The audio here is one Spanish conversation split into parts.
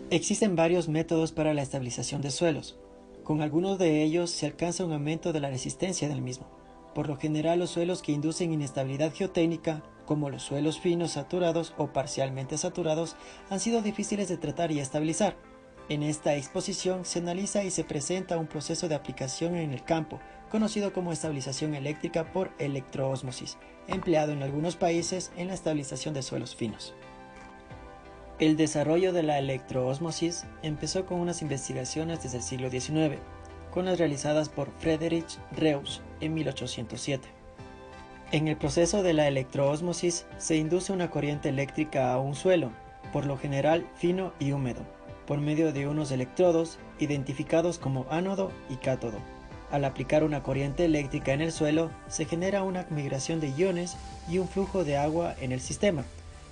Existen varios métodos para la estabilización de suelos. Con algunos de ellos se alcanza un aumento de la resistencia del mismo. Por lo general, los suelos que inducen inestabilidad geotécnica, como los suelos finos saturados o parcialmente saturados, han sido difíciles de tratar y estabilizar. En esta exposición se analiza y se presenta un proceso de aplicación en el campo, conocido como estabilización eléctrica por electroósmosis, empleado en algunos países en la estabilización de suelos finos. El desarrollo de la electroósmosis empezó con unas investigaciones desde el siglo XIX, con las realizadas por Friedrich Reusch en 1807. En el proceso de la electroósmosis se induce una corriente eléctrica a un suelo, por lo general fino y húmedo, por medio de unos electrodos identificados como ánodo y cátodo. Al aplicar una corriente eléctrica en el suelo, se genera una migración de iones y un flujo de agua en el sistema,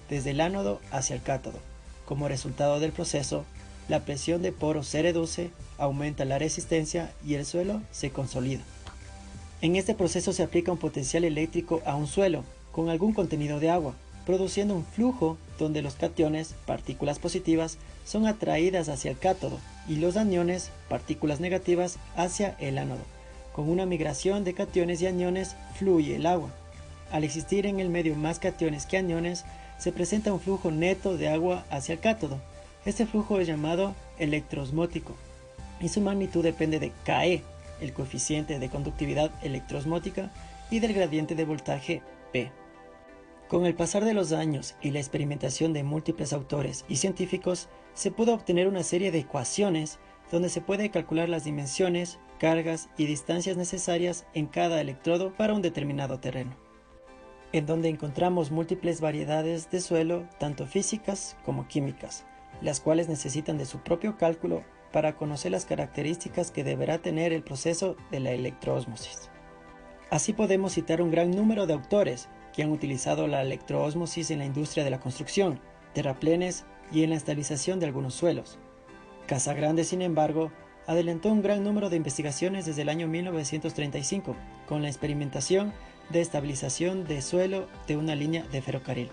desde el ánodo hacia el cátodo. Como resultado del proceso, la presión de poros se reduce, aumenta la resistencia y el suelo se consolida. En este proceso se aplica un potencial eléctrico a un suelo con algún contenido de agua, produciendo un flujo donde los cationes, partículas positivas, son atraídas hacia el cátodo y los aniones, partículas negativas, hacia el ánodo. Con una migración de cationes y aniones fluye el agua. Al existir en el medio más cationes que aniones, se presenta un flujo neto de agua hacia el cátodo. Este flujo es llamado electroosmótico y su magnitud depende de Ke, el coeficiente de conductividad electroosmótica, y del gradiente de voltaje P. Con el pasar de los años y la experimentación de múltiples autores y científicos, se pudo obtener una serie de ecuaciones donde se puede calcular las dimensiones, cargas y distancias necesarias en cada electrodo para un determinado terreno, en donde encontramos múltiples variedades de suelo, tanto físicas como químicas, las cuales necesitan de su propio cálculo para conocer las características que deberá tener el proceso de la electroósmosis. Así podemos citar un gran número de autores que han utilizado la electroósmosis en la industria de la construcción, terraplenes y en la estabilización de algunos suelos. Casagrande, sin embargo, adelantó un gran número de investigaciones desde el año 1935 con la experimentación de estabilización de suelo de una línea de ferrocarril.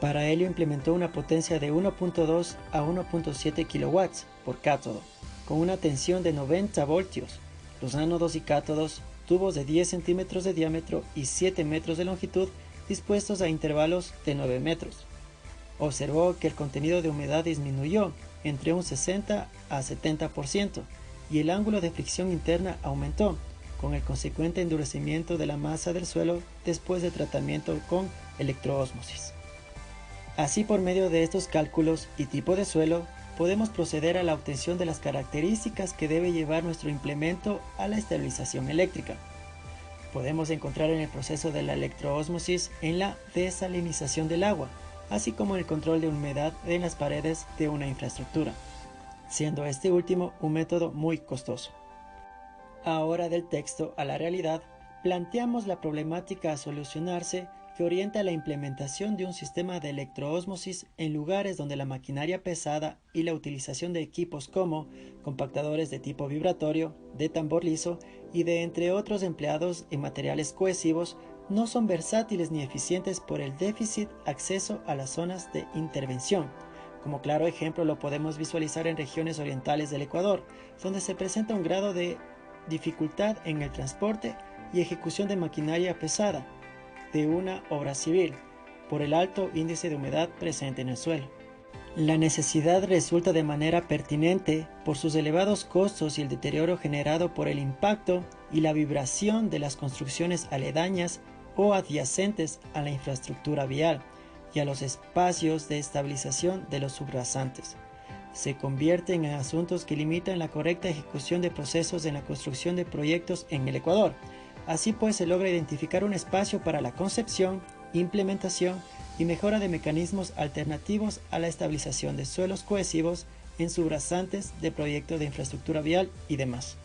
Para ello implementó una potencia de 1.2 a 1.7 kW por cátodo, con una tensión de 90 voltios. Los ánodos y cátodos, tubos de 10 centímetros de diámetro y 7 metros de longitud, dispuestos a intervalos de 9 metros. Observó que el contenido de humedad disminuyó entre un 60 a 70% y el ángulo de fricción interna aumentó, con el consecuente endurecimiento de la masa del suelo después de tratamiento con electroósmosis. Así, por medio de estos cálculos y tipo de suelo, podemos proceder a la obtención de las características que debe llevar nuestro implemento a la estabilización eléctrica. Podemos encontrar en el proceso de la electroósmosis en la desalinización del agua, así como el control de humedad en las paredes de una infraestructura, siendo este último un método muy costoso. Ahora, del texto a la realidad, planteamos la problemática a solucionarse que orienta la implementación de un sistema de electroósmosis en lugares donde la maquinaria pesada y la utilización de equipos como compactadores de tipo vibratorio, de tambor liso y de entre otros empleados en materiales cohesivos no son versátiles ni eficientes por el déficit acceso a las zonas de intervención. Como claro ejemplo lo podemos visualizar en regiones orientales del Ecuador, donde se presenta un grado de dificultad en el transporte y ejecución de maquinaria pesada de una obra civil, por el alto índice de humedad presente en el suelo. La necesidad resulta de manera pertinente por sus elevados costos y el deterioro generado por el impacto y la vibración de las construcciones aledañas o adyacentes a la infraestructura vial y a los espacios de estabilización de los subrasantes. Se convierten en asuntos que limitan la correcta ejecución de procesos en la construcción de proyectos en el Ecuador. Así pues, se logra identificar un espacio para la concepción, implementación y mejora de mecanismos alternativos a la estabilización de suelos cohesivos en subrasantes de proyectos de infraestructura vial y demás.